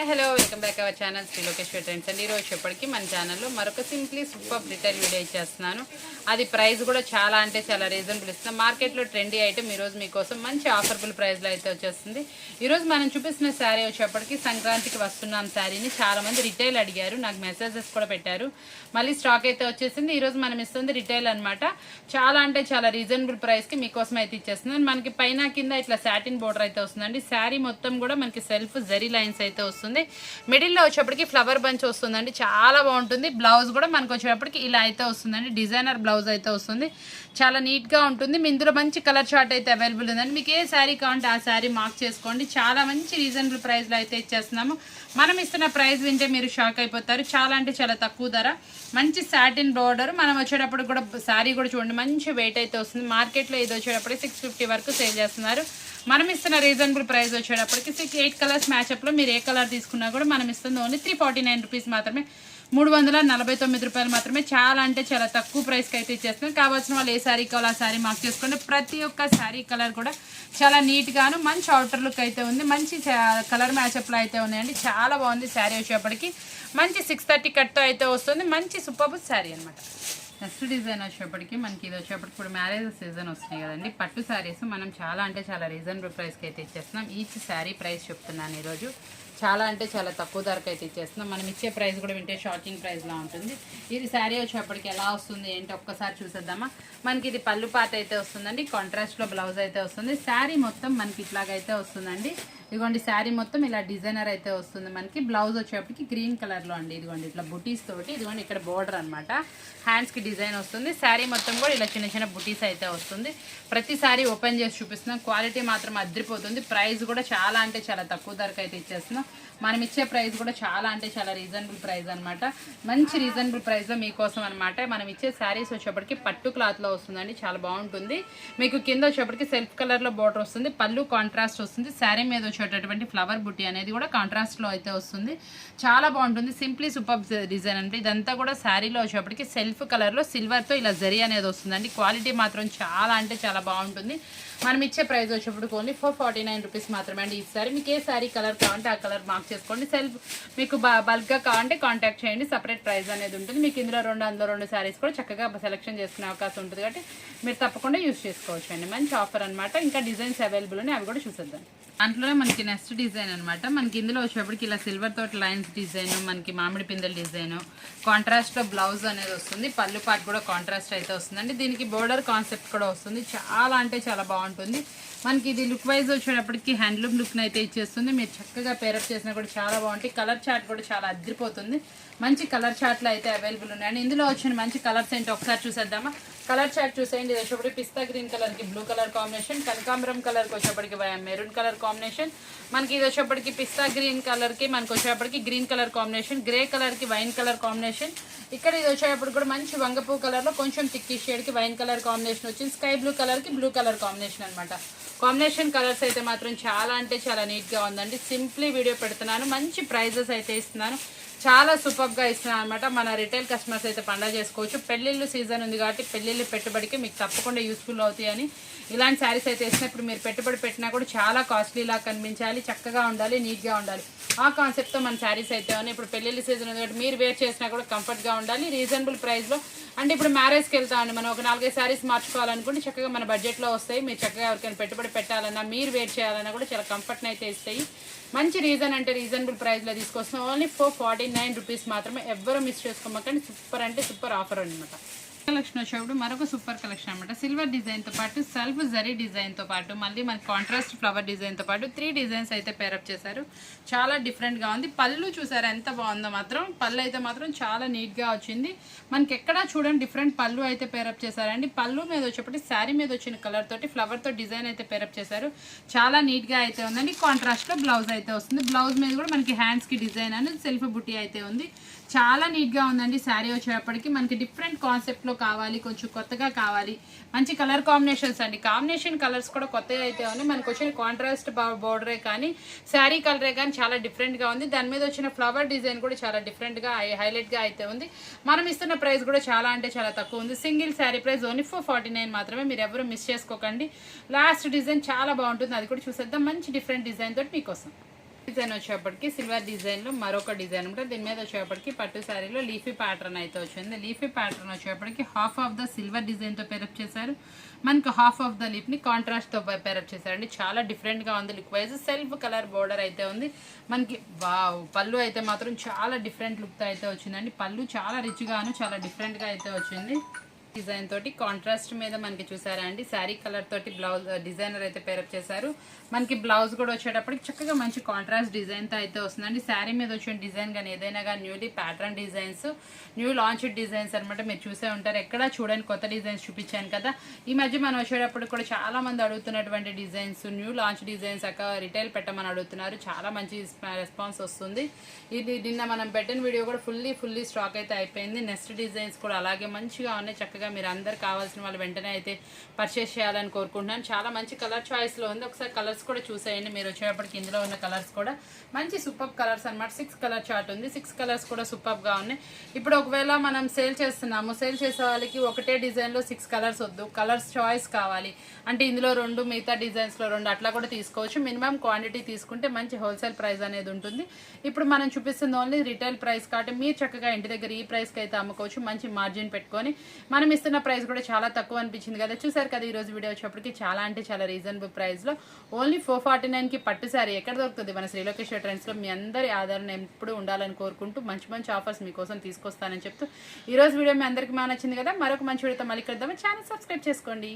Hi hello welcome back our channel Shri Lokeshwar trends అండి. ఈరోజు చెప్పటికి మన ఛానల్లో మరొక సింప్లీ సూపర్ రిటైల్ వీడియో ఇచ్చేస్తున్నాను. అది ప్రైస్ కూడా చాలా అంటే చాలా రీజనబుల్ ఇస్తున్నాం. మార్కెట్లో ట్రెండీ ఐటమ్ ఈరోజు మీకోసం మంచి ఆఫర్బుల్ ప్రైస్లో అయితే వచ్చేస్తుంది. ఈరోజు మనం చూపిస్తున్న శారీ వచ్చేప్పటికి సంక్రాంతికి వస్తున్నాం శారీని చాలామంది రిటైల్ అడిగారు, నాకు మెసేజెస్ కూడా పెట్టారు. మళ్ళీ స్టాక్ అయితే వచ్చేసింది. ఈరోజు మనం ఇస్తుంది రిటైల్ అనమాట. చాలా అంటే చాలా రీజనబుల్ ప్రైస్కి మీకోసం అయితే ఇచ్చేస్తున్నాను. మనకి పైన కింద ఇట్లా సాటిన్ బోర్డర్ అయితే వస్తుందండి. శారీ మొత్తం కూడా మనకి సెల్ఫ్ జరీ లైన్స్ అయితే వస్తుంది. మిడిల్లో వచ్చేప్పటికి ఫ్లవర్ బంచ్ వస్తుందండి, చాలా బాగుంటుంది. బ్లౌజ్ కూడా మనకు వచ్చేటప్పటికి ఇలా అయితే వస్తుందండి, డిజైనర్ బ్లౌజ్ అయితే వస్తుంది, చాలా నీట్గా ఉంటుంది. మీ ఇందులో మంచి కలర్ చార్ట్ అయితే అవైలబుల్ ఉందండి. మీకు ఏ శారీ కావాలంటే ఆ శారీ మార్క్ చేసుకోండి. చాలా మంచి రీజనబుల్ ప్రైస్లో అయితే ఇచ్చేస్తున్నాము. మనం ఇస్తున్న ప్రైస్ వింటే మీరు షాక్ అయిపోతారు. చాలా అంటే చాలా తక్కువ ధర, మంచి సాటిన్ బోర్డర్. మనం వచ్చేటప్పుడు కూడా శారీ కూడా చూడండి మంచి వెయిట్ అయితే వస్తుంది. మార్కెట్లో ఇది వచ్చేటప్పటికి 650 వరకు సేల్ చేస్తున్నారు. మనం ఇస్తున్న రీజనబుల్ ప్రైస్ వచ్చేటప్పటికి 8 కలర్స్ మ్యాచ్అప్లో మీరు ఏ కలర్ తీసుకున్నా కూడా మనం ఇస్తుంది ఓన్లీ 349 రూపీస్ మాత్రమే, 349 రూపాయలు మాత్రమే. చాలా అంటే చాలా తక్కువ ప్రైస్కి అయితే ఇచ్చేస్తున్నాం. కావాల్సిన వాళ్ళు ఏ శారీ కావాలో ఆ శారీ మార్క్ చేసుకోండి. ప్రతి ఒక్క శారీ కలర్ కూడా చాలా నీట్గాను మంచి అవుటర్ లుక్ అయితే ఉంది, మంచి కలర్ మ్యాచ్అప్లో అయితే ఉన్నాయండి. చాలా బాగుంది శారీ వచ్చేప్పటికి. మంచి 630 కట్తో అయితే వస్తుంది. మంచి సూపర్ శారీ అనమాట. నెక్స్ట్ డిజైన్ వచ్చేప్పటికి మనకి ఇది వచ్చేప్పటికి ఇప్పుడు మ్యారేజ్ సీజన్ వస్తున్నాయి కదండి, పట్టు శారీస్ మనం చాలా అంటే చాలా రీజనబుల్ ప్రైస్కి అయితే ఇచ్చేస్తున్నాం. ఈచ్ శారీ ప్రైస్ చెప్తున్నాను ఈరోజు. చాలా అంటే చాలా తక్కువ ధరకు అయితే ఇచ్చేస్తున్నాం. మనం ఇచ్చే ప్రైస్ కూడా వింటే షార్టింగ్ ప్రైస్లా ఉంటుంది. ఇది శారీ వచ్చేప్పటికి ఎలా వస్తుంది ఏంటి ఒక్కసారి చూసేద్దామా. మనకి ఇది పళ్ళు పాట అయితే వస్తుందండి, కాంట్రాస్ట్లో బ్లౌజ్ అయితే వస్తుంది. శారీ మొత్తం మనకి ఇట్లాగైతే వస్తుందండి. ఇదిగోండి శారీ మొత్తం ఇలా డిజైనర్ అయితే వస్తుంది. మనకి బ్లౌజ్ వచ్చేప్పటికి గ్రీన్ కలర్లో అండి. ఇదిగోండి ఇట్లా బుటీస్ తోటి, ఇదిగోండి ఇక్కడ బోర్డర్ అనమాట, హ్యాండ్స్కి డిజైన్ వస్తుంది. శారీ మొత్తం కూడా ఇలా చిన్న చిన్న బుటీస్ అయితే వస్తుంది. ప్రతి శారీ ఓపెన్ చేసి చూపిస్తున్నాం. క్వాలిటీ మాత్రం అదిరిపోతుంది. ప్రైస్ కూడా చాలా అంటే చాలా తక్కువ ధరకు అయితే ఇచ్చేస్తున్నాం. మనం ఇచ్చే ప్రైస్ కూడా చాలా అంటే చాలా రీజనబుల్ ప్రైస్ అనమాట. మంచి రీజనబుల్ ప్రైస్లో మీకోసం అనమాట. మనం ఇచ్చే శారీస్ వచ్చేప్పటికి పట్టు క్లాత్లో వస్తుందండి, చాలా బాగుంటుంది. మీకు కింద వచ్చేప్పటికి సెల్ఫ్ కలర్లో బోర్డర్ వస్తుంది, పళ్ళు కాంట్రాస్ట్ వస్తుంది. శారీ మీద వచ్చేటటువంటి ఫ్లవర్ బుట్టి అనేది కూడా కాంట్రాస్ట్లో అయితే వస్తుంది. చాలా బాగుంటుంది. సింప్లీ సూపర్ డిజైన్ అంటే ఇదంతా కూడా శారీలో వచ్చేప్పటికి సెల్ఫ్ కలర్లో సిల్వర్తో ఇలా జరీ అనేది వస్తుందండి. క్వాలిటీ మాత్రం చాలా అంటే చాలా బాగుంటుంది. మనం ఇచ్చే ప్రైస్ వచ్చేప్పుడు ఓన్లీ 449 రూపీస్ మాత్రమే అండి. ఈ సారీ మీకు ఏ శారీ కలర్ కావాలంటే ఆ కలర్ మార్క్ చేసుకోండి. సెల్ఫ్ మీకు బల్క్గా కావాలంటే కాంటాక్ట్ చేయండి. సపరేట్ ప్రైస్ అనేది ఉంటుంది. మీకు ఇందులో రెండు శారీస్ కూడా చక్కగా సెలెక్షన్ చేసుకునే అవకాశం ఉంటుంది కాబట్టి మీరు తప్పకుండా యూజ్ చేసుకోవచ్చు అండి. మంచి ఆఫర్ అనమాట. ఇంకా డిజైన్స్ అవైలబుల్ ఉన్నాయి, అవి కూడా చూసేద్దాం. దాంట్లోనే మనకి నెక్స్ట్ డిజైన్ అనమాట. మనకి ఇందులో వచ్చేప్పటికి ఇలా సిల్వర్ తోటి లైన్స్ డిజైన్, మనకి మామిడి పిందెల డిజైన్, కాంట్రాస్ట్లో బ్లౌజ్ అనేది వస్తుంది. పళ్ళు పాటు కూడా కాంట్రాస్ట్ అయితే వస్తుందండి. దీనికి బోర్డర్ కాన్సెప్ట్ కూడా వస్తుంది. చాలా అంటే చాలా బాగుంటుంది. మనకి ఇది లుక్ వైజ్ వచ్చేటప్పటికి హ్యాండ్లూమ్ లుక్ని అయితే ఇచ్చేస్తుంది. మీరు చక్కగా పేరప్ చేసినా కూడా చాలా బాగుంటాయి. కలర్ చార్ట్ కూడా చాలా అదిరిపోతుంది. మంచి కలర్ చార్ట్లు అయితే అవైలబుల్ ఉన్నాయండి. ఇందులో వచ్చిన మంచి కలర్స్ ఏంటి ఒకసారి చూసేద్దామా. కలర్ చార్ట్ చూసేయండి. ఇది వచ్చేప్పటికి పిస్తా గ్రీన్ కలర్కి బ్లూ కలర్ కాంబినేషన్, కనకాంబరం కలర్కి వచ్చేప్పటికి మెరూన్ కలర్ కాంబినేషన్, మనకి ఇది వచ్చేప్పటికి పిస్తా గ్రీన్ కలర్కి మనకి వచ్చేప్పటికి గ్రీన్ కలర్ కాంబినేషన్, గ్రే కలర్కి వైన్ కలర్ కాంబినేషన్. ఇక్కడ ఇది వచ్చేటప్పుడు కూడా మంచి వంగపూ కలర్లో కొంచెం టిక్కీ షేడ్కి వైన్ కలర్ కాంబినేషన్ వచ్చింది. స్కై బ్లూ కలర్కి బ్లూ కలర్ కాంబినేషన్ అనమాట. కాంబినేషన్ కలర్స్ అయితే మాత్రం చాలా అంటే చాలా నీట్గా ఉందండి. సింప్లీ వీడియో పెడుతున్నాను, మంచి ప్రైజెస్ అయితే ఇస్తున్నాను, చాలా సూపర్గా ఇస్తున్నాను అనమాట. మన రిటైల్ కస్టమర్స్ అయితే పండుగ చేసుకోవచ్చు. పెళ్ళిళ్ళు సీజన్ ఉంది కాబట్టి పెళ్ళిళ్ళు పెట్టుబడికి మీకు తప్పకుండా యూస్ఫుల్ అవుతాయని ఇలాంటి శారీస్ అయితే ఇస్తున్నాయి. ఇప్పుడు మీరు పెట్టుబడి పెట్టినా కూడా చాలా కాస్ట్లీలా కనిపించాలి, చక్కగా ఉండాలి, నీట్గా ఉండాలి, ఆ కాన్సెప్ట్తో మన శారీస్ అయితే ఉన్నాయి. ఇప్పుడు పెళ్ళిళ్ళ సీజన్ ఉంది కాబట్టి మీరు వేర్ చేసినా కూడా కంఫర్ట్గా ఉండాలి, రీజనబుల్ ప్రైస్లో. అంటే ఇప్పుడు మ్యారేజ్కి వెళ్తామండి, మనం ఒక 4-5 శారీస్ మార్చుకోవాలనుకుంటే చక్కగా మన బడ్జెట్లో వస్తాయి. మీరు చక్కగా ఎవరికైనా పెట్టుబడి పెట్టాలన్నా మీరు వేర్ చేయాలన్నా కూడా చాలా కంఫర్ట్ని అయితే ఇస్తాయి. మంచి రీజన్ అంటే రీజనబుల్ ప్రైస్లో తీసుకొస్తున్నాం. ఓన్లీ 449 రూపీస్ మాత్రమే. ఎవ్వరూ మిస్ చేసుకోమాకండి. సూపర్ అంటే సూపర్ ఆఫర్ అనమాట. కలెక్షన్ వచ్చేప్పుడు మరొక సూపర్ కలెక్షన్ అనమాట. సిల్వర్ డిజైన్తో పాటు సెల్ఫ్ జరీ డిజైన్తో పాటు మళ్ళీ మనకి కాంట్రాస్ట్ ఫ్లవర్ డిజైన్తో పాటు 3 డిజైన్స్ అయితే పేరప్ చేశారు. చాలా డిఫరెంట్గా ఉంది. పళ్ళు చూసారా ఎంత బాగుందో మాత్రం. పళ్ళు అయితే మాత్రం చాలా నీట్గా వచ్చింది. మనకి ఎక్కడా చూడండి డిఫరెంట్ పళ్ళు అయితే పేరప్ చేశారండి. పళ్ళు మీద వచ్చేప్పటి శారీ మీద వచ్చిన కలర్ తోటి ఫ్లవర్తో డిజైన్ అయితే పేరప్ చేశారు. చాలా నీట్గా అయితే ఉందండి. కాంట్రాస్ట్లో బ్లౌజ్ అయితే వస్తుంది. బ్లౌజ్ మీద కూడా మనకి హ్యాండ్స్కి డిజైన్ అనేది సెల్ఫ్ బుట్టి అయితే ఉంది. చాలా నీట్గా ఉందండి. శారీ వచ్చేటప్పటికి మనకి డిఫరెంట్ కాన్సెప్ట్లో కావాలి, కొంచెం కొత్తగా కావాలి, మంచి కలర్ కాంబినేషన్స్ అండి. కాంబినేషన్ కలర్స్ కూడా కొత్తగా అయితే ఉన్నాయి. మనకు వచ్చిన కాంట్రాస్ట్ బోర్డరే కానీ శారీ కలరే కానీ చాలా డిఫరెంట్గా ఉంది. దాని మీద వచ్చిన ఫ్లవర్ డిజైన్ కూడా చాలా డిఫరెంట్గా హైలైట్గా అయితే ఉంది. మనం ఇస్తున్న ప్రైస్ కూడా చాలా అంటే చాలా తక్కువ ఉంది. సింగిల్ శారీ ప్రైస్ ఓన్లీ 449 మాత్రమే. మీరు ఎవరు మిస్ చేసుకోకండి. లాస్ట్ డిజైన్ చాలా బాగుంటుంది, అది కూడా చూసేద్దాం. మంచి డిఫరెంట్ డిజైన్ తోటి మీకోసం. డిజైన్ వచ్చేప్పటికి సిల్వర్ డిజైన్లో మరొక డిజైన్ ఉంటుంది. దీని మీద వచ్చేప్పటికి పట్టు శారీలో లీఫీ ప్యాటర్న్ అయితే వచ్చింది. లీఫీ ప్యాటర్న్ వచ్చేప్పటికి హాఫ్ ఆఫ్ ద సిల్వర్ డిజైన్తో పేరప్ చేశారు. మనకు హాఫ్ ఆఫ్ ద లిప్ని కాంట్రాస్ట్తో పేరప్ చేశారండి. చాలా డిఫరెంట్గా ఉంది. Look wise self colour border అయితే ఉంది మనకి. వావ్, పళ్ళు అయితే మాత్రం చాలా డిఫరెంట్ లుక్తో అయితే వచ్చిందండి. పళ్ళు చాలా రిచ్గాను చాలా డిఫరెంట్గా అయితే వచ్చింది. డిజైన్ తోటి కాంట్రాస్ట్ మీద మనకి చూసారా అండి, శారీ కలర్ తోటి బ్లౌజ్ డిజైనర్ అయితే పేరప్ చేశారు. మనకి బ్లౌజ్ కూడా వచ్చేటప్పటికి చక్కగా మంచి కాంట్రాస్ట్ డిజైన్ తో అయితే వస్తుందండి. శారీ మీద వచ్చిన డిజైన్ కానీ ఏదైనా కానీ newly pattern designs, new launch designs అనమాట. మీరు చూసే ఉంటారు, ఎక్కడా చూడండి కొత్త డిజైన్స్ చూపించాను కదా. ఈ మధ్య మనం వచ్చేటప్పుడు కూడా చాలా మంది అడుగుతున్నటువంటి డిజైన్స్, న్యూ లాంచ్ డిజైన్స్ అక్క రిటైల్ పెట్టమని అడుగుతున్నారు. చాలా మంచి రెస్పాన్స్ వస్తుంది. ఇది నిన్న మనం పెట్టిన వీడియో కూడా ఫుల్లీ స్టాక్ అయితే అయిపోయింది. నెక్స్ట్ డిజైన్స్ కూడా అలాగే మంచిగా ఉన్నాయి. చక్కగా మీరు అందరు కావాల్సిన వాళ్ళు వెంటనే అయితే పర్చేస్ చేయాలని కోరుకుంటున్నాను. చాలా మంచి కలర్ చాయిస్లో ఉంది. ఒకసారి కలర్స్ కూడా చూసేయండి మీరు వచ్చేటప్పటికి. ఇందులో ఉన్న కలర్స్ కూడా మంచి సూపర్ కలర్స్ అనమాట. 6 కలర్ చార్ట్ ఉంది. 6 కలర్స్ కూడా సూపర్గా ఉన్నాయి. ఇప్పుడు ఒకవేళ మనం సేల్ చేస్తున్నాము, సేల్ చేసే వాళ్ళకి ఒకటే డిజైన్లో 6 కలర్స్ వద్దు, కలర్స్ చాయిస్ కావాలి అంటే ఇందులో 2 మిగతా డిజైన్స్లో 2 అట్లా కూడా తీసుకోవచ్చు. మినిమం క్వాంటిటీ తీసుకుంటే మంచి హోల్సేల్ ప్రైస్ అనేది ఉంటుంది. ఇప్పుడు మనం చూపిస్తుంది ఓన్లీ రిటైల్ ప్రైస్ కాబట్టి మీరు చక్కగా ఇంటి దగ్గర ఈ ప్రైస్కి అయితే అమ్ముకోవచ్చు. మంచి మార్జిన్ పెట్టుకొని. మనం ఇస్తున్న ప్రైస్ కూడా చాలా తక్కువ అనిపించింది కదా. చూసారు కదా, ఈ రోజు వీడియో వచ్చేప్పటికి చాలా అంటే చాలా రీజనబుల్ ప్రైస్లో ఓన్లీ 449కి పట్టు శారీ ఎక్కడ దొరుకుతుంది మన శ్రీలోకేశ్వర ట్రెండ్స్లో. మీ అందరి ఆదరణ ఎప్పుడు ఉండాలని కోరుకుంటూ మంచి ఆఫర్స్ మీకోసం తీసుకొస్తానని చెప్తూ ఈ రోజు వీడియో మీ అందరికీ నచ్చింది కదా. మరొక మంచి వీడియోతో మళ్ళీ కలుద్దాం. ఛానల్ సబ్స్క్రైబ్ చేసుకోండి.